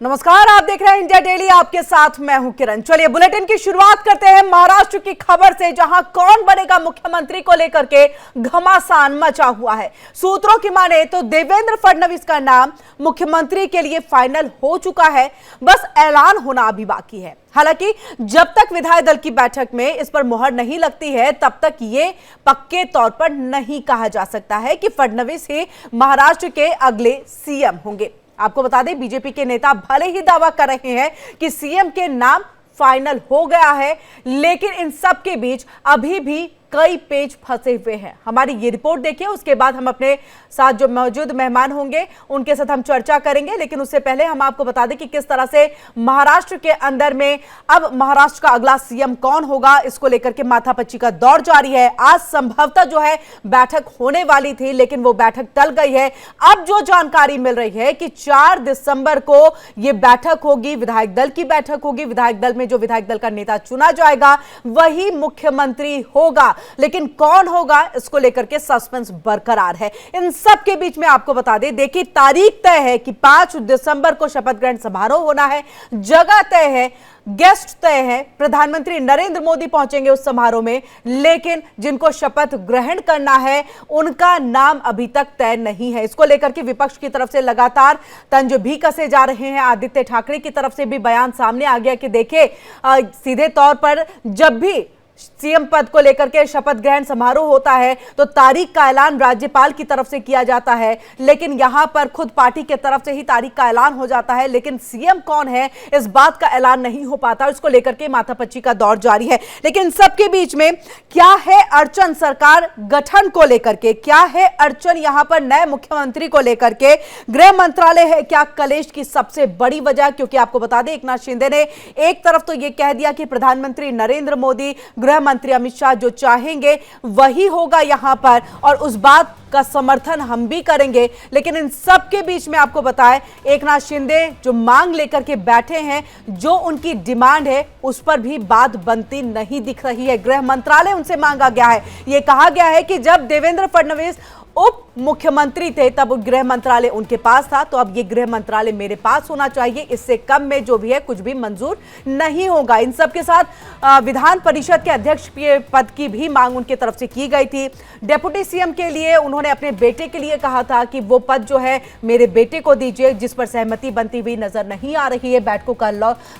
नमस्कार, आप देख रहे हैं इंडिया डेली। आपके साथ मैं हूं किरण। चलिए बुलेटिन की शुरुआत करते हैं महाराष्ट्र की खबर से, जहां कौन बनेगा मुख्यमंत्री को लेकर के घमासान मचा हुआ है। सूत्रों की माने तो देवेंद्र फडणवीस का नाम मुख्यमंत्री के लिए फाइनल हो चुका है, बस ऐलान होना अभी बाकी है। हालांकि जब तक विधायक दल की बैठक में इस पर मुहर नहीं लगती है, तब तक ये पक्के तौर पर नहीं कहा जा सकता है कि फडणवीस ही महाराष्ट्र के अगले सीएम होंगे। आपको बता दें, बीजेपी के नेता भले ही दावा कर रहे हैं कि सीएम के नाम फाइनल हो गया है, लेकिन इन सब के बीच अभी भी कई पेच फंसे हुए हैं। हमारी ये रिपोर्ट देखिए, उसके बाद हम अपने साथ जो मौजूद मेहमान होंगे उनके साथ हम चर्चा करेंगे। लेकिन उससे पहले हम आपको बता दें कि किस तरह से महाराष्ट्र के अंदर में अब महाराष्ट्र का अगला सीएम कौन होगा, इसको लेकर के माथापच्ची का दौर जारी है। आज संभवतः जो है बैठक होने वाली थी, लेकिन वो बैठक टल गई है। अब जो जानकारी मिल रही है कि 4 दिसंबर को यह बैठक होगी, विधायक दल की बैठक होगी। विधायक दल में जो विधायक दल का नेता चुना जाएगा वही मुख्यमंत्री होगा, लेकिन कौन होगा इसको लेकर के सस्पेंस बरकरार है। इन सब के बीच में आपको बता दें, देखिए तारीख तय है कि 5 दिसंबर को शपथ ग्रहण समारोह होना है, जगह तय है, गेस्ट तय है, प्रधानमंत्री नरेंद्र मोदी पहुंचेंगे उस समारोह में। लेकिन जिनको शपथ ग्रहण करना है उनका नाम अभी तक तय नहीं है। इसको लेकर के विपक्ष की तरफ से लगातार तंज भी कसे जा रहे हैं। आदित्य ठाकरे की तरफ से भी बयान सामने आ गया कि देखिए सीधे तौर पर जब भी सीएम पद को लेकर के शपथ ग्रहण समारोह होता है तो तारीख का ऐलान राज्यपाल की तरफ से किया जाता है, लेकिन यहां पर खुद पार्टी की तरफ से ही तारीख का ऐलान हो जाता है, लेकिन सीएम कौन है इस बात का ऐलान नहीं हो पाता। इसको लेकर के माथापच्ची का दौर जारी है। लेकिन सबके बीच में क्या है अड़चन सरकार गठन को लेकर के, क्या है अड़चन यहां पर नए मुख्यमंत्री को लेकर के? गृह मंत्रालय है क्या कलेश की सबसे बड़ी वजह? क्योंकि आपको बता दें, एकनाथ शिंदे ने एक तरफ तो यह कह दिया कि प्रधानमंत्री नरेंद्र मोदी, गृह मंत्री अमित शाह जो चाहेंगे वही होगा यहां पर, और उस बात का समर्थन हम भी करेंगे। लेकिन इन सब के बीच में आपको बताएं, एकनाथ शिंदे जो मांग लेकर के बैठे हैं, जो उनकी डिमांड है उस पर भी बात बनती नहीं दिख रही है। गृह मंत्रालय उनसे मांगा गया है, यह कहा गया है कि जब देवेंद्र फडणवीस उप मुख्यमंत्री थे तब गृह मंत्रालय उनके पास था, तो अब ये गृह मंत्रालय मेरे पास होना चाहिए, इससे कम में जो भी है कुछ भी मंजूर नहीं होगा। इन सब के साथ विधान परिषद के अध्यक्ष पद की भी मांग उनके तरफ से की गई थी। डेप्यूटी सीएम के लिए उन्होंने अपने बेटे के लिए कहा था कि वो पद जो है मेरे बेटे को दीजिए, जिस पर सहमति बनती हुई नजर नहीं आ रही है। बैठकों का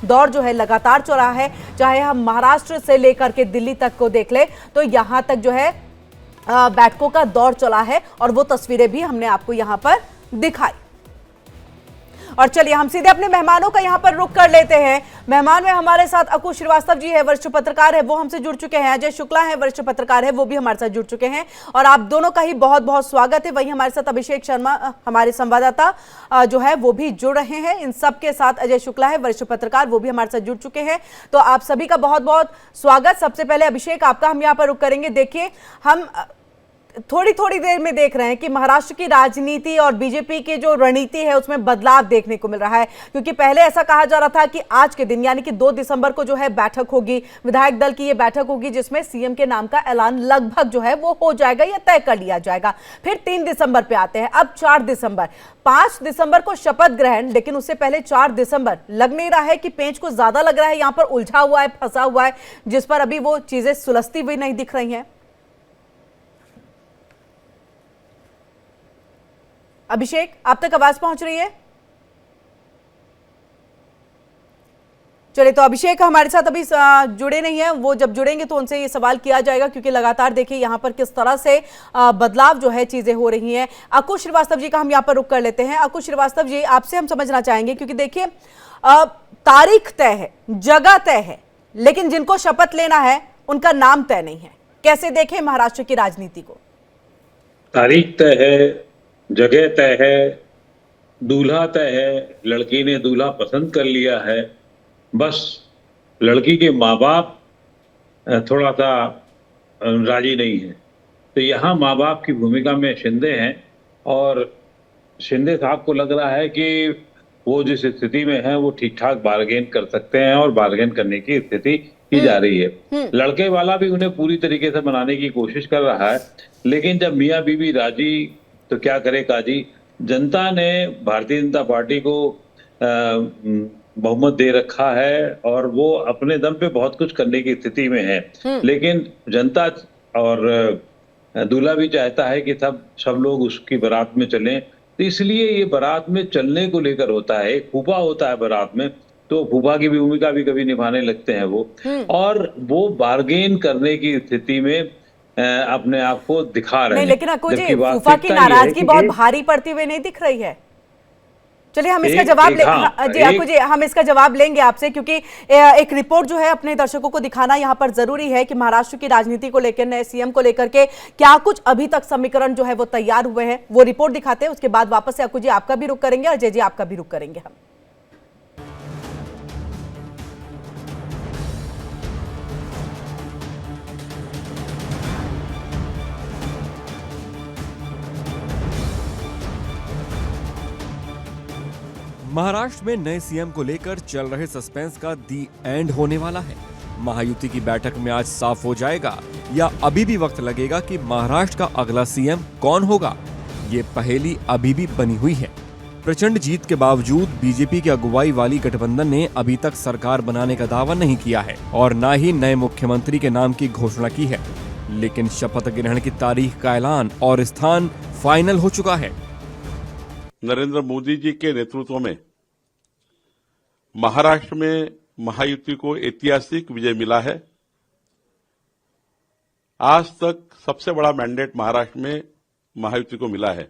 दौर जो है लगातार चल रहा है, चाहे हम महाराष्ट्र से लेकर के दिल्ली तक को देख ले तो यहां तक जो है बैठकों का दौर चला है, और वो तस्वीरें भी हमने आपको यहां पर दिखाई। और चलिए हम सीधे अपने मेहमानों का यहां पर रुख कर लेते हैं। मेहमान में हमारे साथ अकुश श्रीवास्तव जी है, वरिष्ठ पत्रकार है, वो हमसे जुड़ चुके हैं। अजय शुक्ला है, वरिष्ठ पत्रकार है, वो भी हमारे साथ जुड़ चुके हैं, और आप दोनों का ही बहुत बहुत स्वागत है। वहीं हमारे साथ अभिषेक शर्मा, हमारे संवाददाता जो है वो भी जुड़ रहे हैं। इन सब के साथ अजय शुक्ला है, वरिष्ठ पत्रकार, वो भी हमारे साथ जुड़ चुके हैं। तो आप सभी का बहुत बहुत स्वागत। सबसे पहले अभिषेक, आपका हम यहाँ पर रुख करेंगे। देखिए, हम थोड़ी थोड़ी देर में देख रहे हैं कि महाराष्ट्र की राजनीति और बीजेपी की जो रणनीति है उसमें बदलाव देखने को मिल रहा है। क्योंकि पहले ऐसा कहा जा रहा था कि आज के दिन यानी कि 2 दिसंबर को जो है बैठक होगी, विधायक दल की ये बैठक होगी, जिसमें सीएम के नाम का ऐलान लगभग जो है वो हो जाएगा या तय कर लिया जाएगा। फिर 3 दिसंबर पे आते हैं, अब 4 दिसंबर, 5 दिसंबर को शपथ ग्रहण, लेकिन उससे पहले 4 दिसंबर। लग नहीं रहा है कि पेंच को ज्यादा लग रहा है, यहां पर उलझा हुआ है, फंसा हुआ है, जिस पर अभी वो चीजें सुलझती हुई नहीं दिख रही हैं। अभिषेक, आप तक आवाज पहुंच रही है? चलिए, तो अभिषेक हमारे साथ अभी जुड़े नहीं है, वो जब जुड़ेंगे तो उनसे ये सवाल किया जाएगा, क्योंकि लगातार देखिए यहाँ पर किस तरह से बदलाव जो है चीजें हो रही हैं। अकुश श्रीवास्तव जी का हम यहाँ पर रुख कर लेते हैं। अकुश श्रीवास्तव जी, आपसे हम समझना चाहेंगे, क्योंकि देखिए तारीख तय है, जगह तय है, लेकिन जिनको शपथ लेना है उनका नाम तय नहीं है। कैसे देखें महाराष्ट्र की राजनीति को? तारीख तय है, जगह तय है, दूल्हा तय है, लड़की ने दूल्हा पसंद कर लिया है, बस लड़की के माँ बाप थोड़ा सा राजी नहीं है। तो यहाँ माँ बाप की भूमिका में शिंदे हैं, और शिंदे साहब को लग रहा है कि वो जिस स्थिति में है वो ठीक ठाक बार्गेन कर सकते हैं, और बार्गेन करने की स्थिति की जा रही है। लड़के वाला भी उन्हें पूरी तरीके से मनाने की कोशिश कर रहा है, लेकिन जब मियाँ बीवी राजी तो क्या करे काजी। जनता ने भारतीय जनता पार्टी को बहुमत दे रखा है और वो अपने दम पे बहुत कुछ करने की स्थिति में है। लेकिन जनता और दूल्हा भी चाहता है कि सब लोग उसकी बारात में चलें, तो इसलिए ये बारात में चलने को लेकर होता है। एक फूफा होता है बारात में, तो फूफा की भी भूमिका भी कभी निभाने लगते हैं वो, और वो बार्गेन करने की स्थिति में अपने आप को दिखा रहे नहीं, हैं। लेकिन अक्कू जी, जबकि फूफा की वास्तविकता ये है नाराजगी कि बहुत भारी पड़ती हुई नहीं दिख रही है। चलिए हम इसका जवाब जी अक्कू जी, हम इसका जवाब लेंगे आपसे, क्योंकि एक रिपोर्ट जो है अपने दर्शकों को दिखाना यहाँ पर जरूरी है कि महाराष्ट्र की राजनीति को लेकर, नए सीएम को लेकर के क्या कुछ अभी तक समीकरण जो है वो तैयार हुए हैं। वो रिपोर्ट दिखाते हैं, उसके बाद वापस से अक्कू जी आपका भी रुख करेंगे और जय जी आपका भी रुख करेंगे हम। महाराष्ट्र में नए सीएम को लेकर चल रहे सस्पेंस का दी एंड होने वाला है। महायुति की बैठक में आज साफ हो जाएगा या अभी भी वक्त लगेगा कि महाराष्ट्र का अगला सीएम कौन होगा। ये पहेली अभी भी बनी हुई है। प्रचंड जीत के बावजूद बीजेपी की अगुवाई वाली गठबंधन ने अभी तक सरकार बनाने का दावा नहीं किया है और न ही नए मुख्यमंत्री के नाम की घोषणा की है। लेकिन शपथ ग्रहण की तारीख का ऐलान और स्थान फाइनल हो चुका है। नरेंद्र मोदी जी के नेतृत्व में महाराष्ट्र में महायुति को ऐतिहासिक विजय मिला है। आज तक सबसे बड़ा मैंडेट महाराष्ट्र में महायुति को मिला है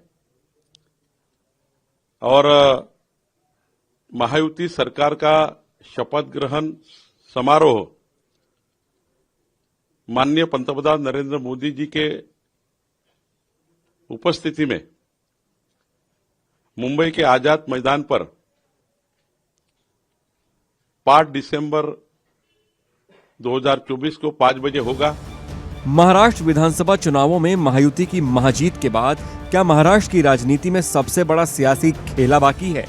और महायुति सरकार का शपथ ग्रहण समारोह माननीय पंतप्रधान नरेंद्र मोदी जी के उपस्थिति में मुंबई के आजाद मैदान पर 5 दिसंबर 2024 को 5 बजे होगा। महाराष्ट्र विधानसभा चुनावों में महायुति की महाजीत के बाद क्या महाराष्ट्र की राजनीति में सबसे बड़ा सियासी खेला बाकी है?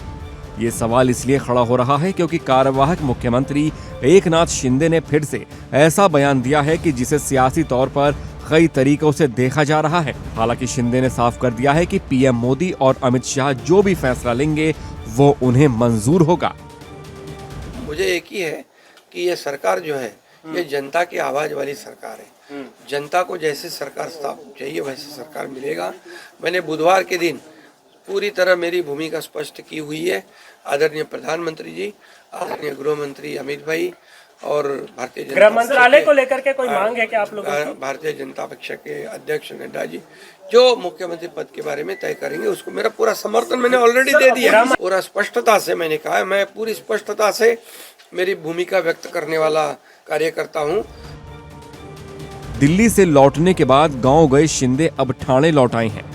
ये सवाल इसलिए खड़ा हो रहा है क्योंकि कार्यवाहक मुख्यमंत्री एकनाथ शिंदे ने फिर से ऐसा बयान दिया है कि जिसे सियासी तौर पर कई तरीकों से देखा जा रहा है। हालांकि शिंदे ने साफ कर दिया है कि पीएम मोदी और अमित शाह जो भी फैसला लेंगे वो उन्हें मंजूर होगा। मुझे एक ही है कि ये सरकार जो है ये जनता की आवाज वाली सरकार है। जनता को जैसे सरकार चाहिए वैसे सरकार मिलेगा। मैंने बुधवार के दिन पूरी तरह मेरी भूमिका स्पष्ट की हुई है। आदरणीय प्रधानमंत्री जी, आदरणीय गृह मंत्री अमित भाई और भारतीय जनता गृह मंत्रालय को लेकर के कोई मांग है क्या आप लोगों की? भारतीय जनता पक्ष के अध्यक्ष नड्डा जी जो मुख्यमंत्री पद के बारे में तय करेंगे उसको मेरा पूरा समर्थन मैंने ऑलरेडी दे दिया। पूरा स्पष्टता से मैंने कहा है, मैं पूरी स्पष्टता से मेरी भूमिका व्यक्त करने वाला कार्यकर्ता हूँ। दिल्ली से लौटने के बाद गांव गए शिंदे अब ठाणे लौट आए हैं।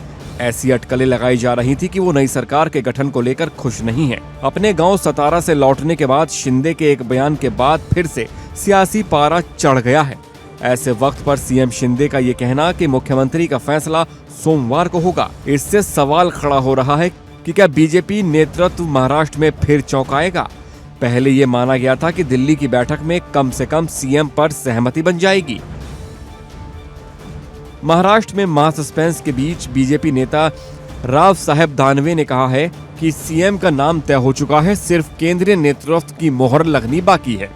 ऐसी अटकलें लगाई जा रही थी कि वो नई सरकार के गठन को लेकर खुश नहीं है। अपने गांव सतारा से लौटने के बाद शिंदे के एक बयान के बाद फिर से सियासी पारा चढ़ गया है। ऐसे वक्त पर सीएम शिंदे का ये कहना कि मुख्यमंत्री का फैसला सोमवार को होगा, इससे सवाल खड़ा हो रहा है कि क्या बीजेपी नेतृत्व महाराष्ट्र में फिर चौंकाएगा। पहले ये माना गया था कि दिल्ली की बैठक में कम से कम सीएम पर सहमति बन जाएगी। महाराष्ट्र में महासस्पेंस के बीच बीजेपी नेता राव साहेब दानवे ने कहा है कि सीएम का नाम तय हो चुका है, सिर्फ केंद्रीय नेतृत्व की मोहर लगनी बाकी है।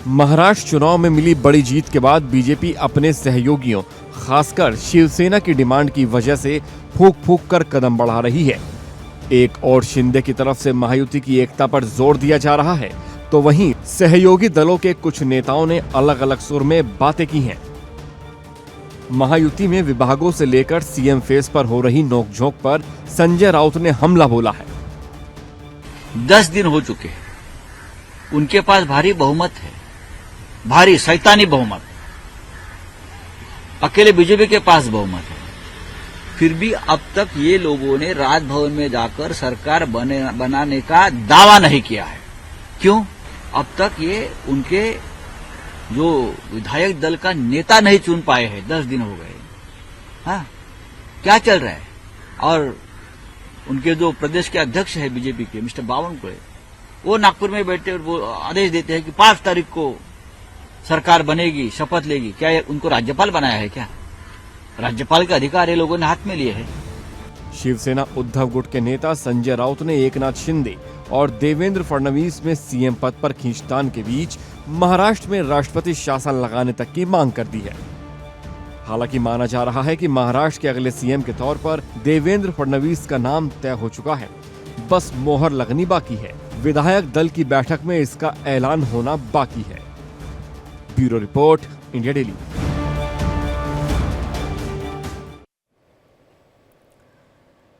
महाराष्ट्र चुनाव में मिली बड़ी जीत के बाद बीजेपी अपने सहयोगियों खासकर शिवसेना की डिमांड की वजह से फूंक फूंक कर कदम बढ़ा रही है। एक और शिंदे की तरफ से महायुति की एकता पर जोर दिया जा रहा है, तो वहीं सहयोगी दलों के कुछ नेताओं ने अलग अलग सुर में बातें की हैं। महायुति में विभागों से लेकर सीएम फेस पर हो रही नोकझोंक पर संजय राउत ने हमला बोला है। 10 दिन हो चुके हैं, उनके पास भारी बहुमत है, भारी शैतानी बहुमत। अकेले बीजेपी के पास बहुमत है, फिर भी अब तक ये लोगों ने राजभवन में जाकर सरकार बनाने का दावा नहीं किया है। क्यों? अब तक ये उनके जो विधायक दल का नेता नहीं चुन पाए हैं। 10 दिन हो गए। हाँ, क्या चल रहा है? और उनके जो प्रदेश के अध्यक्ष है बीजेपी के मिस्टर बावनकुळे, वो नागपुर में बैठे और वो आदेश देते हैं कि 5 तारीख को सरकार बनेगी, शपथ लेगी। क्या उनको राज्यपाल बनाया है क्या? राज्यपाल के अधिकार ये लोगों ने हाथ में लिए हैं। शिवसेना उद्धव गुट के नेता संजय राउत ने एकनाथ शिंदे और देवेंद्र फडणवीस में सीएम पद पर खींचतान के बीच महाराष्ट्र में राष्ट्रपति शासन लगाने तक की मांग कर दी है। हालांकि माना जा रहा है कि महाराष्ट्र के अगले सीएम के तौर पर देवेंद्र फडणवीस का नाम तय हो चुका है, बस मोहर लगनी बाकी है। विधायक दल की बैठक में इसका ऐलान होना बाकी है। Bureau report, India daily.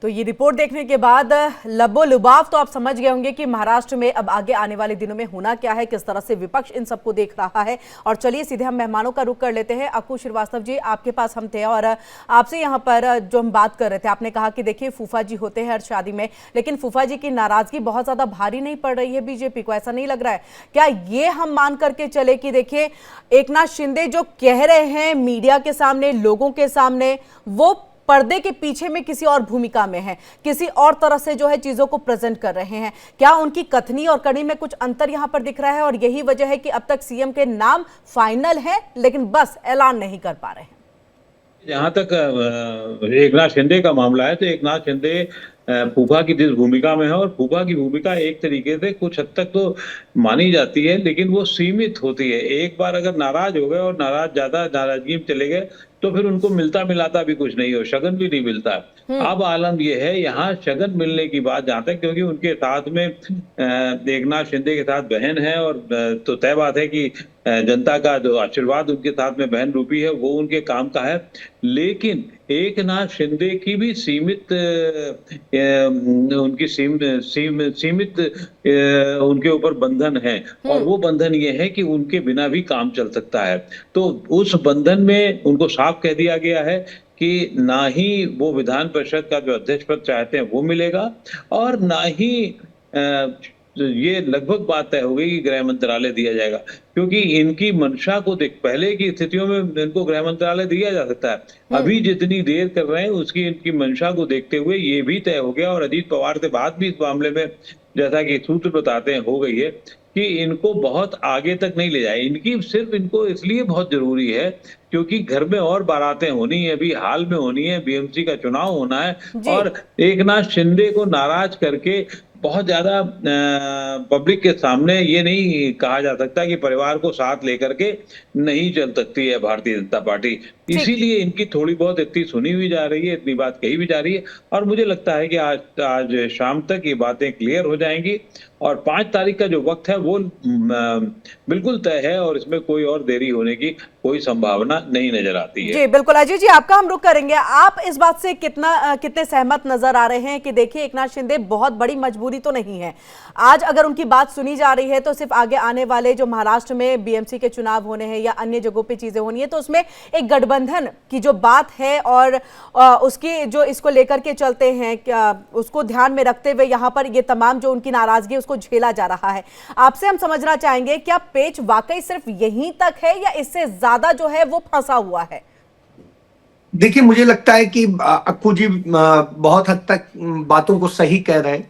तो ये रिपोर्ट देखने के बाद लबो-लुबाव तो आप समझ गए होंगे कि महाराष्ट्र में अब आगे आने वाले दिनों में होना क्या है, किस तरह से विपक्ष इन सबको देख रहा है। और चलिए सीधे हम मेहमानों का रुख कर लेते हैं। अक्कू श्रीवास्तव जी, आपके पास हम थे और आपसे यहाँ पर जो हम बात कर रहे थे, आपने कहा कि देखिए फूफा जी होते हैं हर शादी में, लेकिन फूफा जी की नाराजगी बहुत ज्यादा भारी नहीं पड़ रही है बीजेपी को, ऐसा नहीं लग रहा है क्या? ये हम मान करके चले कि देखिए एकनाथ शिंदे जो कह रहे हैं मीडिया के सामने, लोगों के सामने, वो पर्दे के पीछे में किसी और भूमिका में है, किसी और तरह से जो है चीजों को प्रेजेंट कर रहे हैं। क्या उनकी कथनी और कड़ी में कुछ अंतर यहां पर दिख रहा है और यही वजह है कि अब तक सीएम के नाम फाइनल है लेकिन बस ऐलान नहीं कर पा रहे हैं? जहां तक एकनाथ शिंदे का मामला है तो एकनाथ शिंदे फूफा की जिस भूमिका में है, और फूफा की भूमिका एक तरीके से कुछ हद तक तो मानी जाती है, लेकिन वो सीमित होती है। एक बार अगर नाराज हो गए और नाराजगी में चले गए तो फिर उनको मिलता मिलाता भी कुछ नहीं हो, शगन भी नहीं मिलता। अब आलम यह है यहाँ शगन मिलने की बात जहां तक, क्योंकि उनके साथ में एकनाथ शिंदे के साथ बहन है, और तो तय बात है कि जनता का जो आशीर्वाद उनके साथ में बहन रूपी है वो उनके काम का है। लेकिन एकनाथ शिंदे की भी सीमित उनके ऊपर बंधन है, और वो बंधन ये है कि उनके बिना भी काम चल सकता है। तो उस बंधन में उनको साफ कह दिया गया है कि ना ही वो विधान परिषद का जो अध्यक्ष पद चाहते हैं वो मिलेगा, और ना ही ये लगभग बात तय हो गई कि गृह मंत्रालय दिया जाएगा, क्योंकि इनकी मंशा को देख पहले की स्थितियों में इनको गृह मंत्रालय दिया जा सकता है। अभी जितनी देर कर रहे हैं उसकी इनकी मंशा को देखते हुए ये भी तय हो गया, और अजीत पवार से बात भी इस मामले में जैसा कि सूत्र बताते हैं हो गई है कि इनको बहुत आगे तक नहीं ले जाए। इनकी सिर्फ इनको इसलिए बहुत जरूरी है क्योंकि घर में और बारातें होनी है, अभी हाल में होनी है, बीएमसी का चुनाव होना है, और एकनाथ शिंदे को नाराज करके बहुत ज्यादा पब्लिक के सामने ये नहीं कहा जा सकता कि परिवार को साथ लेकर के नहीं चल सकती है भारतीय जनता पार्टी। इसीलिए इनकी थोड़ी बहुत इतनी सुनी हुई जा रही है, इतनी बात कही भी जा रही है, और मुझे लगता है कि आज शाम तक ये बातें क्लियर हो जाएंगी, और 5 तारीख का जो वक्त है वो बिल्कुल तय है, और इसमें कोई और देरी होने की कोई संभावना नहीं नजर आती है। जी बिल्कुल। अजय जी, आपका हम रुख करेंगे। आप इस बात से कितने सहमत नजर आ रहे हैं कि देखिए एकनाथ शिंदे बहुत बड़ी मजबूरी तो नहीं है, आज अगर उनकी बात सुनी जा रही है तो सिर्फ आगे आने वाले जो महाराष्ट्र में बीएमसी के चुनाव होने हैं या अन्य जगहों पे चीजें होनी है तो उसमें एक गठबंधन की जो बात है और उसकी जो इसको लेकर के चलते हैं, उसको ध्यान में रखते हुए यहाँ पर ये तमाम जो उनकी नाराजगी उसको झेला जा रहा है। आपसे हम समझना चाहेंगे क्या पेच वाकई सिर्फ यहीं तक है या इससे ज्यादा जो है वो फंसा हुआ है? देखिए, मुझे लगता है कि अक्कू जी बहुत हद तक बातों को सही कह रहे हैं।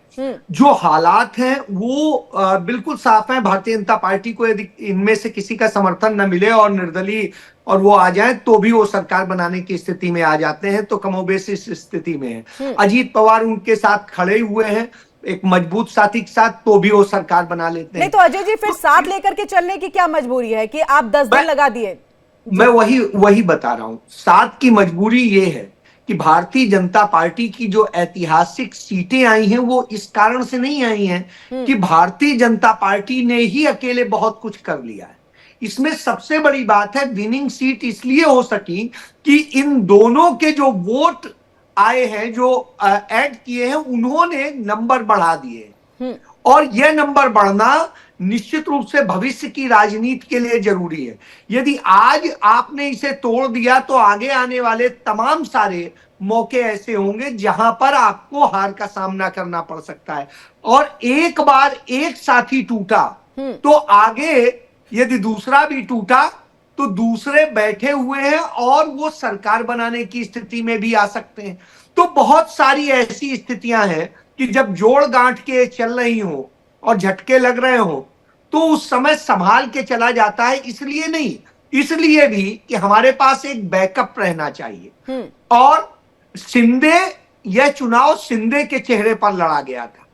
जो हालात हैं वो बिल्कुल साफ है। भारतीय जनता पार्टी को यदि इनमें से किसी का समर्थन न मिले और निर्दलीय और वो आ जाए तो भी वो सरकार बनाने की स्थिति में आ जाते हैं, तो कमोबेश इस स्थिति में है। अजीत पवार उनके साथ खड़े हुए हैं एक मजबूत साथी के साथ, तो भी वो सरकार बना लेते हैं। नहीं तो अजय जी, फिर साथ लेकर के चलने की क्या मजबूरी है कि आप 10 दिन लगा दिए? मैं वही बता रहा हूं। साथ की मजबूरी ये है कि भारतीय जनता पार्टी की जो ऐतिहासिक सीटें आई हैं वो इस कारण से नहीं आई हैं कि भारतीय जनता पार्टी ने ही अकेले बहुत कुछ कर लिया है। इसमें सबसे बड़ी बात है, विनिंग सीट इसलिए हो सकी कि इन दोनों के जो वोट आए हैं, जो ऐड किए हैं, उन्होंने नंबर बढ़ा दिए, और यह नंबर बढ़ना निश्चित रूप से भविष्य की राजनीति के लिए जरूरी है। यदि आज आपने इसे तोड़ दिया तो आगे आने वाले तमाम सारे मौके ऐसे होंगे जहां पर आपको हार का सामना करना पड़ सकता है, और एक बार एक साथी टूटा तो आगे यदि दूसरा भी टूटा तो दूसरे बैठे हुए हैं और वो सरकार बनाने की स्थिति में भी आ सकते हैं। तो बहुत सारी ऐसी स्थितियां हैं कि जब जोड़ गांठ के चल रही हो और झटके लग रहे हो तो उस समय संभाल के चला जाता है। इसलिए नहीं, इसलिए भी कि हमारे पास एक बैकअप रहना चाहिए। और शिंदे यह चुनाव शिंदे के चेहरे पर लड़ा गया था,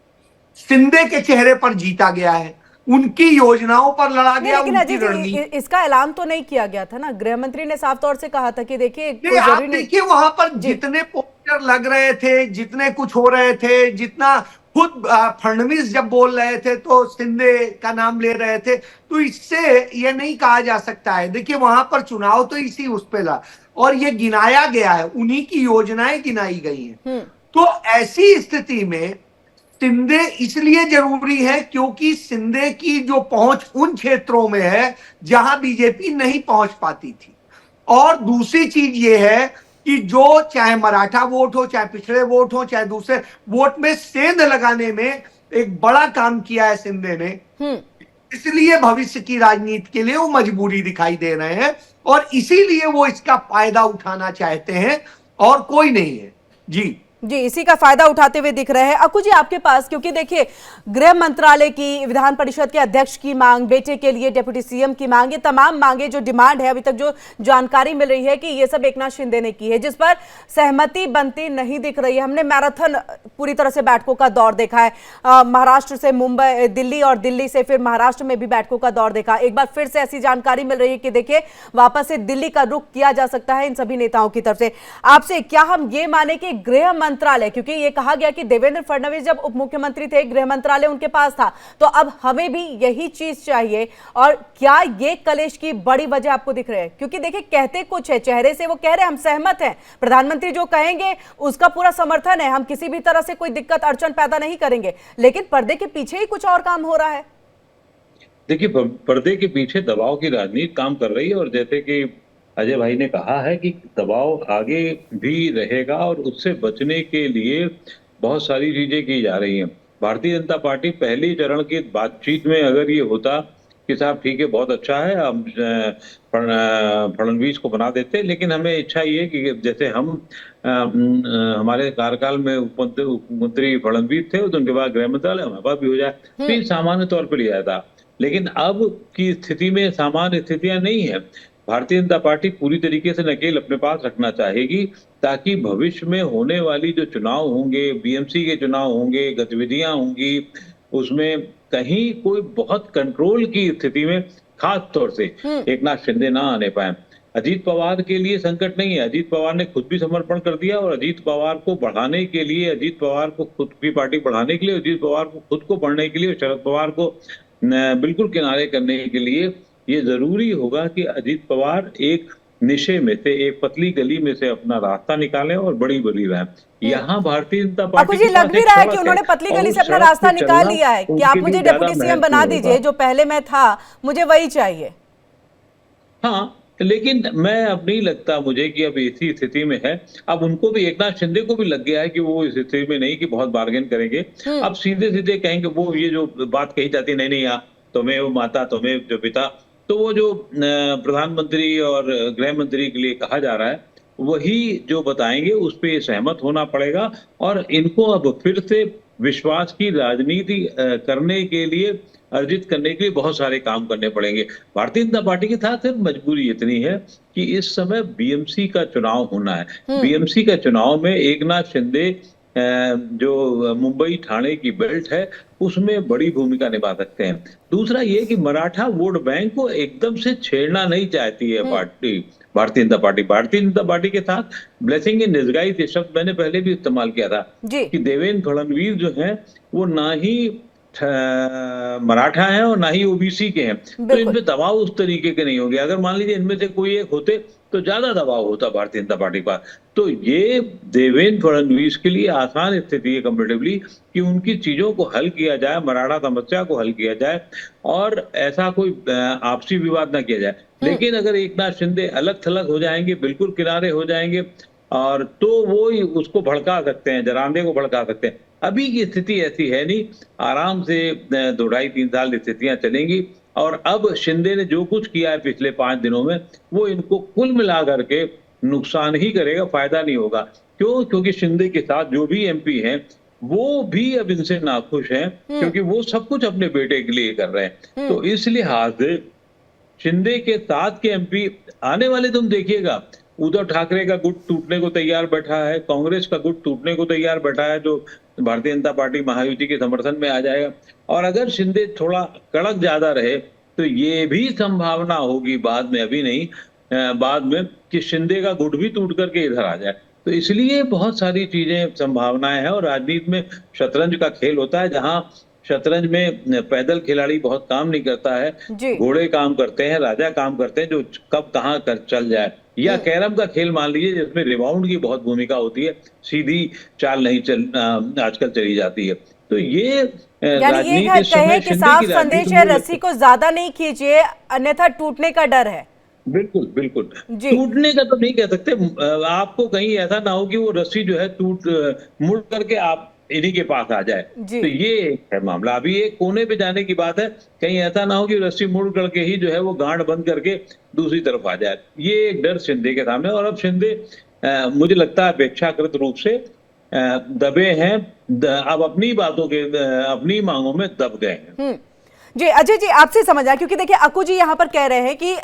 शिंदे के चेहरे पर जीता गया है, उनकी योजनाओं पर लड़ा गया, लेकिन उनकी अजीत जी, रणनीति। इसका ऐलान तो नहीं किया गया था ना, गृह मंत्री ने साफ तौर से कहा था कि देखिए कोई आप जरूरी नहीं। देखिए वहां पर जितने पोस्टर लग रहे थे, जितने कुछ हो रहे थे, जितना खुद फडणवीस जब बोल रहे थे तो शिंदे का नाम ले रहे थे, तो इससे यह नहीं कहा जा सकता है। देखिए वहां पर चुनाव तो इसी उस पे ला और ये गिनाया गया है, उन्हीं की योजनाएं गिनाई गई हैं। तो ऐसी स्थिति में शिंदे इसलिए जरूरी है क्योंकि शिंदे की जो पहुंच उन क्षेत्रों में है जहां बीजेपी नहीं पहुंच पाती थी। और दूसरी चीज ये है कि जो चाहे मराठा वोट हो, चाहे पिछड़े वोट हो, चाहे दूसरे वोट में सेंध लगाने में एक बड़ा काम किया है शिंदे ने, इसलिए भविष्य की राजनीति के लिए वो मजबूरी दिखाई दे रहे हैं और इसीलिए वो इसका फायदा उठाना चाहते हैं और कोई नहीं है। जी जी, इसी का फायदा उठाते हुए दिख रहे हैं। अक्कू जी आपके पास, क्योंकि देखिए गृह मंत्रालय की, विधान परिषद के अध्यक्ष की मांग, बेटे के लिए डिप्टी सीएम की मांग, ये तमाम मांगे जो डिमांड है, अभी तक जो जानकारी मिल रही है कि ये सब एकनाथ शिंदे ने की है, जिस पर सहमति बनती नहीं दिख रही है। हमने मैराथन पूरी तरह से बैठकों का दौर देखा है, महाराष्ट्र से मुंबई, दिल्ली और दिल्ली से फिर महाराष्ट्र में भी बैठकों का दौर देखा। एक बार फिर से ऐसी जानकारी मिल रही है कि देखिए वापस से दिल्ली का रुख किया जा सकता है इन सभी नेताओं की तरफ से। आपसे क्या हम ये माने कि गृह मंत्रालय, क्योंकि ये कहा गया कि देवेंद्र फडणवीस जब उप मुख्यमंत्री थे गृह मंत्रालय उनके पास था, तो अब हमें भी यही चीज चाहिए, और क्या ये कलेश की बड़ी वजह आपको दिख रही है? क्योंकि देखिए कहते कुछ है, चेहरे से वो कह रहे हैं हम सहमत हैं, प्रधानमंत्री जो कहेंगे उसका पूरा समर्थन है, हम किसी भी तरह से कोई दिक्कत अड़चन पैदा नहीं करेंगे, लेकिन पर्दे के पीछे ही कुछ और काम हो रहा है। देखिए पर्दे के पीछे दबाव की राजनीति काम कर रही है और जैसे कि अजय भाई ने कहा है कि दबाव आगे भी रहेगा और उससे बचने के लिए बहुत सारी चीजें की जा रही हैं। भारतीय जनता पार्टी पहले चरण की बातचीत में अगर ये होता कि साहब ठीक है बहुत अच्छा है, हम फडणवीस को बना देते, लेकिन हमें इच्छा ये कि जैसे हम हमारे कार्यकाल में उप मुख्यमंत्री फडणवीस थे तो उनके बाद गृह मंत्रालय हमारे पास भी हो जाए, तो ये सामान्य तौर पर लिया था। लेकिन अब की स्थिति में सामान्य स्थितियां नहीं है। भारतीय जनता पार्टी पूरी तरीके से नकेल अपने पास रखना चाहेगी ताकि भविष्य में होने वाली जो चुनाव होंगे, बीएमसी के चुनाव होंगे, गतिविधियां होंगी, उसमें कहीं कोई बहुत कंट्रोल की स्थिति में खास तौर से एकनाथ शिंदे ना आने पाए। अजीत पवार के लिए संकट नहीं है, अजीत पवार ने खुद भी समर्पण कर दिया और अजीत पवार को बढ़ाने के लिए, अजीत पवार को खुद की पार्टी बढ़ाने के लिए, अजीत पवार को खुद को बढ़ने के लिए, शरद पवार को बिल्कुल किनारे करने के लिए ये जरूरी होगा कि अजीत पवार एक निशे में से, एक पतली गली में से अपना रास्ता निकालें और बड़ी बड़ी रहें। यहाँ भारतीय जनता पार्टी जी लग भी रहा है कि उन्होंने पतली गली से अपना रास्ता निकाल लिया है कि आप मुझे डिप्टी सीएम बना दीजिए, जो पहले मैं था मुझे वही चाहिए। हाँ, लेकिन मैं अब नहीं लगता मुझे कि अब इसी स्थिति में है। अब उनको भी, एकनाथ शिंदे को भी लग गया है कि वो इस स्थिति में नहीं कि बहुत बार्गेन करेंगे। अब सीधे सीधे कहेंगे, वो ये जो बात कही जाती नहीं नहीं तुम्हें वो माता तुम्हें जो पिता, तो वो जो प्रधानमंत्री और गृह मंत्री के लिए कहा जा रहा है वही जो बताएंगे उस पे सहमत होना पड़ेगा और इनको अब फिर से विश्वास की राजनीति करने के लिए, अर्जित करने के लिए बहुत सारे काम करने पड़ेंगे। भारतीय जनता पार्टी के साथ सिर्फ मजबूरी इतनी है कि इस समय बीएमसी का चुनाव होना है। बीएमसी का चुनाव में एकनाथ शिंदे जो मुंबई ठाणे की बेल्ट है उसमें बड़ी भूमिका निभा सकते हैं। दूसरा ये कि मराठा वोट बैंक को एकदम से छेड़ना नहीं चाहती है party, Bharatiya Janata party. Bharatiya Janata party के साथ ब्लेसिंग इन डिस्गाइज ये शब्द मैंने पहले भी इस्तेमाल किया था कि देवेंद्र फडणवीस जो है वो ना ही मराठा है और ना ही ओबीसी के हैं, तो इनपे दबाव उस तरीके के नहीं होंगे। अगर मान लीजिए इनमें से कोई एक होते तो ज्यादा दबाव होता भारतीय जनता पार्टी पर। तो ये देवेंद्र फडणवीस के लिए आसान स्थिति है कंपेरेटिवली कि उनकी चीजों को हल किया जाए, मराठा समस्या को हल किया जाए और ऐसा कोई आपसी विवाद ना किया जाए। लेकिन अगर एकनाथ शिंदे अलग थलग हो जाएंगे, बिल्कुल किनारे हो जाएंगे, और तो वो ही उसको भड़का सकते हैं, जरांदे को भड़का सकते हैं। अभी की स्थिति ऐसी है नहीं, आराम से 2-2.5-3 साल स्थितियां चलेंगी और अब शिंदे ने जो कुछ किया है पिछले 5 दिनों में वो इनको कुल मिला करके नुकसान ही करेगा, फायदा नहीं होगा। क्यों? क्योंकि शिंदे के साथ जो भी एमपी हैं वो भी अब इनसे नाखुश हैं क्योंकि वो सब कुछ अपने बेटे के लिए कर रहे हैं। तो इस लिहाज से शिंदे के साथ के एमपी आने वाले, तुम देखिएगा उद्धव ठाकरे का गुट टूटने को तैयार बैठा है, कांग्रेस का गुट टूटने को तैयार बैठा है, जो भारतीय जनता पार्टी महायुति के समर्थन में आ जाएगा। और अगर शिंदे थोड़ा कड़क ज्यादा रहे तो ये भी संभावना होगी बाद में, अभी नहीं, बाद में, कि शिंदे का गुट भी टूट करके इधर आ जाए। तो इसलिए बहुत सारी चीजें, संभावनाएं हैं। और राजनीति में शतरंज का खेल होता है, जहां शतरंज में पैदल खिलाड़ी बहुत काम नहीं करता है, घोड़े काम करते हैं, राजा काम करते हैं, जो कब कहाँ कर चल जाए। या कैरम का खेल मान लीजिए, जिसमें रिबाउंड की बहुत भूमिका होती है, सीधी चाल नहीं आजकल चली जाती है। तो ये राजनीति इस समय कि साफ संदेश है, रस्सी को ज्यादा नहीं खींचिए अन्यथा टूटने का डर है। बिल्कुल बिल्कुल, टूटने का तो नहीं कह सकते, आपको कहीं ऐसा ना हो कि वो रस्सी जो है मुड़ करके आप इन्हीं के पास आ जाए। तो ये है मामला। अभी एक कोने पे जाने की बात है, कहीं ऐसा ना हो कि रस्सी मुड़ करके ही जो है वो गांठ बंद करके दूसरी तरफ आ जाए। ये एक डर शिंदे के सामने। और अब शिंदे मुझे लगता है अपेक्षाकृत रूप से दबे हैं, अब अपनी बातों के, अपनी मांगों में दब गए हैं। जी अजय जी, आपसे समझना, क्योंकि देखिए अक्कू जी यहाँ पर कह रहे हैं कि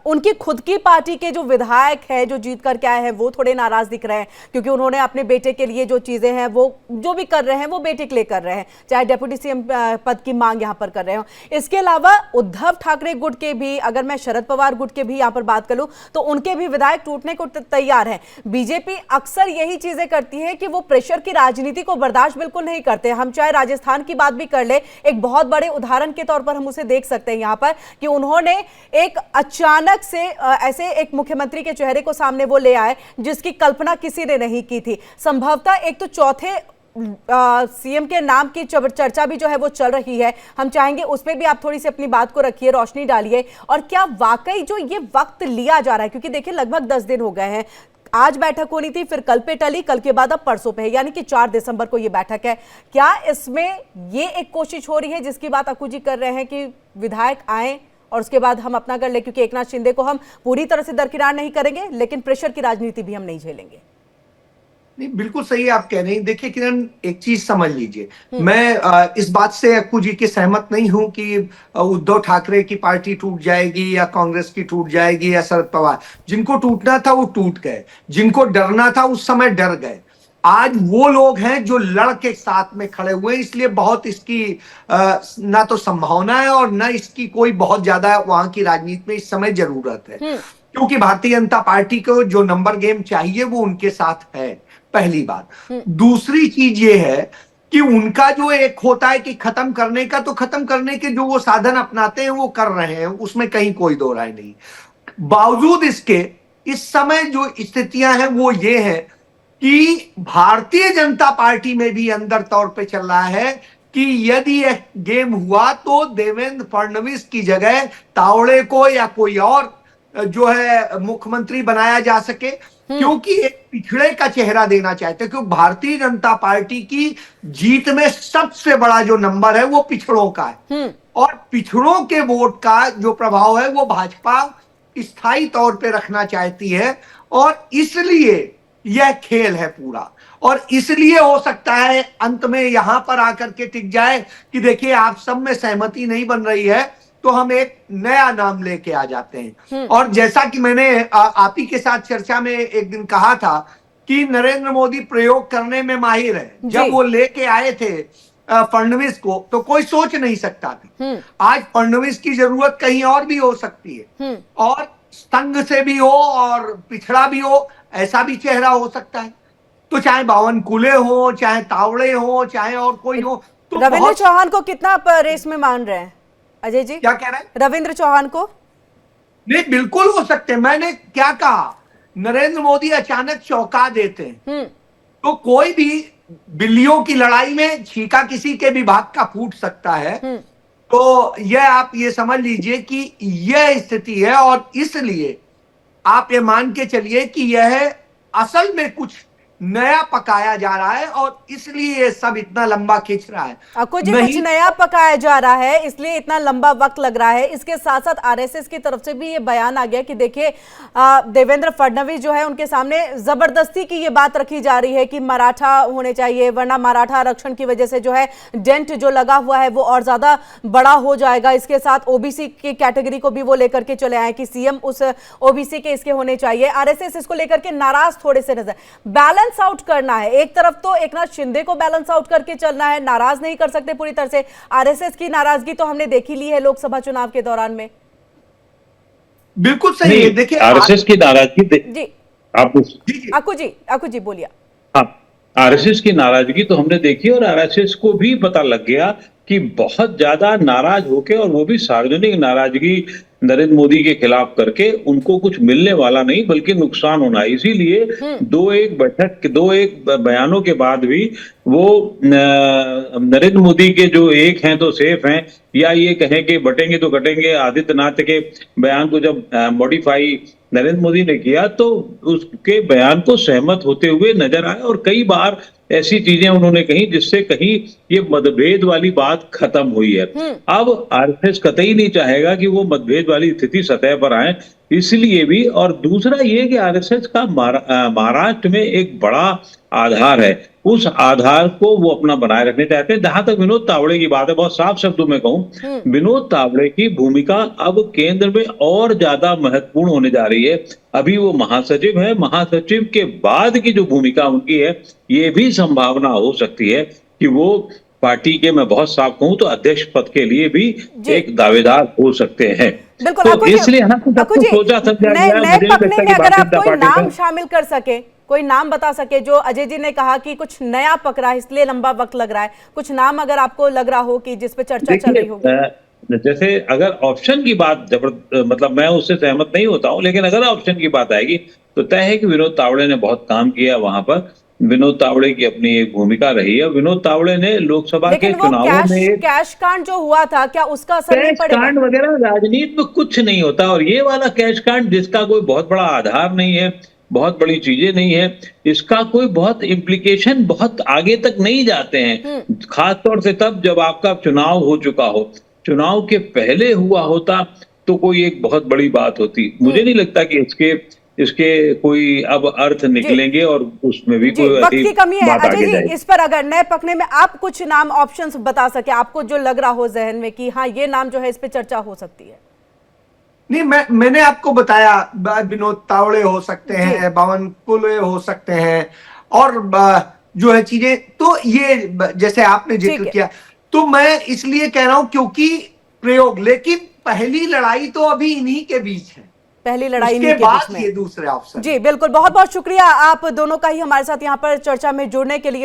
उनकी खुद की पार्टी के जो विधायक है, जो जीत कर के आए हैं, वो थोड़े नाराज दिख रहे हैं, क्योंकि उन्होंने अपने बेटे के लिए जो चीजें हैं, वो जो भी कर रहे हैं वो बेटे के लिए कर रहे हैं, चाहे डेप्यूटी सीएम पद की मांग यहाँ पर कर रहे हो। इसके अलावा उद्धव ठाकरे गुट के भी, अगर मैं शरद पवार गुट के भी यहाँ पर बात करूँ, तो उनके भी विधायक टूटने को तैयार है। बीजेपी अक्सर यही चीजें करती है कि वो प्रेशर की राजनीति को बर्दाश्त बिल्कुल नहीं करते। हम चाहे राजस्थान की बात भी कर ले, एक बहुत बड़े उदाहरण के तौर पर हम उसे देख सकते हैं यहाँ पर, कि उन्होंने एक अचानक से ऐसे एक मुख्यमंत्री के चेहरे को सामने वो ले आए जिसकी कल्पना किसी ने नहीं की थी। संभवतः एक तो चौथे सीएम के नाम की चर्चा भी जो है वो चल रही है, हम चाहेंगे उस पर भी आप थोड़ी सी अपनी बात को रखिए, रोशनी डालिए। और क्या वाकई जो ये वक्त लिया जा रहा है, क्योंकि देखिए लगभग 10 दिन हो गए हैं, आज बैठक होनी थी, फिर कल पे टली, कल के बाद अब परसों पे है, यानी कि 4 दिसंबर को ये बैठक है। क्या इसमें ये एक कोशिश हो रही है जिसकी बात अक्कू जी कर रहे हैं कि विधायक आए और उसके बाद हम अपना कर ले, क्योंकि एकनाथ शिंदे को हम पूरी तरह से दरकिनार नहीं करेंगे, लेकिन प्रेशर की राजनीति भी हम नहीं झेलेंगे? नहीं, बिल्कुल सही आप कह रहे हैं। देखिए किरण, एक चीज समझ लीजिए, मैं इस बात से अक्कू जी के सहमत नहीं हूं कि उद्धव ठाकरे की पार्टी टूट जाएगी या कांग्रेस की टूट जाएगी या शरद पवार। जिनको टूटना था वो टूट गए, जिनको डरना था उस समय डर गए। आज वो लोग हैं जो लड़ के साथ में खड़े हुए हैं, इसलिए बहुत इसकी ना तो संभावना है और ना इसकी कोई बहुत ज्यादा वहां की राजनीति में इस समय जरूरत है, क्योंकि भारतीय जनता पार्टी को जो नंबर गेम चाहिए वो उनके साथ है, पहली बात। दूसरी चीज ये है कि उनका जो एक होता है कि खत्म करने का, तो खत्म करने के जो वो साधन अपनाते हैं वो कर रहे हैं, उसमें कहीं कोई दो राय नहीं। बावजूद इसके इस समय जो स्थितियां हैं वो ये है कि भारतीय जनता पार्टी में भी अंदर तौर पे चल रहा है कि यदि यह गेम हुआ तो देवेंद्र फडणवीस की जगह तावड़े को या कोई और जो है मुख्यमंत्री बनाया जा सके, क्योंकि एक पिछड़े का चेहरा देना चाहते हैं। क्योंकि भारतीय जनता पार्टी की जीत में सबसे बड़ा जो नंबर है वो पिछड़ों का है, और पिछड़ों के वोट का जो प्रभाव है वो भाजपा स्थायी तौर पे रखना चाहती है, और इसलिए यह खेल है पूरा। और इसलिए हो सकता है अंत में यहां पर आकर के टिक जाए कि देखिए आप सब में सहमति नहीं बन रही है तो हम एक नया नाम लेके आ जाते हैं। और जैसा कि मैंने आप ही के साथ चर्चा में एक दिन कहा था कि नरेंद्र मोदी प्रयोग करने में माहिर है। जब वो लेके आए थे फडणवीस को तो कोई सोच नहीं सकता था। आज फडणवीस की जरूरत कहीं और भी हो सकती है, और संघ से भी हो और पिछड़ा भी हो, ऐसा भी चेहरा हो सकता है। तो चाहे बावनकुले हो, चाहे तावड़े हो, चाहे और कोई हो। तो रविंद्र चौहान को कितना आप रेस में मान रहे हैं अजय जी? क्या कह रहे हैं? रविंद्र चौहान को? नहीं, बिल्कुल हो सकते हैं। मैंने क्या कहा, नरेंद्र मोदी अचानक चौंका देते हैं तो कोई भी बिल्लियों की लड़ाई में छीका किसी के भी भाग का फूट सकता है। तो यह आप ये समझ लीजिए कि यह स्थिति है, और इसलिए आप ये मान के चलिए कि यह असल में कुछ नया पकाया जा रहा है और इसलिए ये सब इतना लंबा खींच रहा है। आपको जी कुछ नया पकाया जा रहा है इसलिए इतना लंबा वक्त लग रहा है। इसके साथ साथ आरएसएस की तरफ से भी ये बयान आ गया कि देखिए देवेंद्र फडणवीस जो है उनके सामने जबरदस्ती की ये बात रखी जा रही है कि मराठा होने चाहिए, वरना मराठा आरक्षण की वजह से जो है डेंट जो लगा हुआ है वो और ज्यादा बड़ा हो जाएगा। इसके साथ ओबीसी की कैटेगरी को भी वो लेकर के चले आए कि सीएम उस ओबीसी के इसके होने चाहिए। आरएसएस इसको लेकर के नाराज थोड़े से नजर, बैलेंस आउट करना है। एक तरफ तो एकनाथ शिंदे को बैलेंस आउट करके चलना है, नाराज नहीं कर सकते पूरी तरह से। आरएसएस की नाराजगी तो हमने देखी ली है लोकसभा चुनाव के दौरान में। बिल्कुल सही है। देखिए आरएसएस की नाराजगी जी आकू जी बोलिए। हाँ, आरएसएस की नाराजगी तो हमने देखी और आरएसएस को भी पता लग गया कि बहुत ज्यादा नाराज होके, और वो भी सार्वजनिक नाराजगी नरेंद्र मोदी के खिलाफ करके, उनको कुछ मिलने वाला नहीं बल्कि नुकसान होना। इसीलिए दो एक बयानों के बाद भी वो नरेंद्र मोदी के जो एक हैं तो सेफ हैं, या ये कहें कि बटेंगे तो कटेंगे, आदित्यनाथ के बयान को जब मॉडिफाई नरेंद्र मोदी ने किया तो उसके बयान को सहमत होते हुए नजर आए। और कई बार ऐसी चीजें उन्होंने कही जिससे कहीं ये मतभेद वाली बात खत्म हुई है। अब आरएसएस कतई नहीं चाहेगा कि वो मतभेद वाली स्थिति सतह पर आए, इसलिए भी। और दूसरा ये कि आरएसएस का महाराष्ट्र में एक बड़ा आधार है, उस आधार को वो अपना बनाए रखने चाहते हैं। जहां तक विनोद तावड़े की बात है, बहुत साफ शब्दों में कहूं, विनोद तावड़े की भूमिका अब केंद्र में और ज्यादा महत्वपूर्ण होने जा रही है। अभी वो महासचिव है, महासचिव के बाद की जो भूमिका उनकी है, ये भी संभावना हो सकती है कि वो पार्टी के, मैं बहुत साफ कहूं तो अध्यक्ष पद के लिए भी एक दावेदार हो सकते हैं। बिल्कुल, तो इसलिए सोचा नए पकने में अगर आप कोई नाम शामिल कर सके, कोई नाम बता सके जो अजय जी ने कहा कि कुछ नया पक रहा है इसलिए लंबा वक्त लग रहा है, कुछ नाम अगर आपको लग रहा हो कि जिस पे चर्चा चल रही होगी। जैसे अगर ऑप्शन की बात मतलब मैं उससे सहमत नहीं होता हूं, लेकिन अगर ऑप्शन की बात आएगी तो तय है कि विनोद तावड़े ने बहुत काम किया वहां पर। विनोद तावड़े की अपनी एक भूमिका रही है। विनोद तावड़े ने लोकसभा के चुनावों में कैश कांड जो हुआ था, क्या उसका असर नहीं पड़ेगा? कांड वगैरह राजनीति में कुछ नहीं होता, और ये वाला कैश कांड जिसका कोई बहुत बड़ा आधार नहीं है, बहुत बड़ी चीजें नहीं है, इसका कोई बहुत इम्प्लीकेशन बहुत आगे तक नहीं जाते हैं। खासतौर से तब जब आपका चुनाव हो चुका हो। चुनाव के पहले हुआ होता तो कोई एक बहुत बड़ी बात होती। मुझे नहीं लगता कि इसके कोई अब अर्थ निकलेंगे और उसमें भी कोई वक्त की कमी है। अजय जी, इस पर अगर नए पकने में आप कुछ नाम ऑप्शंस बता सके, आपको जो लग रहा हो जहन में कि हाँ ये नाम जो है इस पे चर्चा हो सकती है। नहीं, मैंने आपको बताया, विनोद तावड़े हो सकते हैं, बावन कुले हो सकते हैं, और जो है चीजें, तो ये जैसे आपने जिक्र किया, तो मैं इसलिए कह रहा हूं क्योंकि प्रयोग, लेकिन पहली लड़ाई तो अभी इन्हीं के बीच है, पहली लड़ाई के बाद ये दूसरे ऑप्शन। जी बिल्कुल, बहुत बहुत शुक्रिया आप दोनों का ही हमारे साथ यहाँ पर चर्चा में जुड़ने के लिए।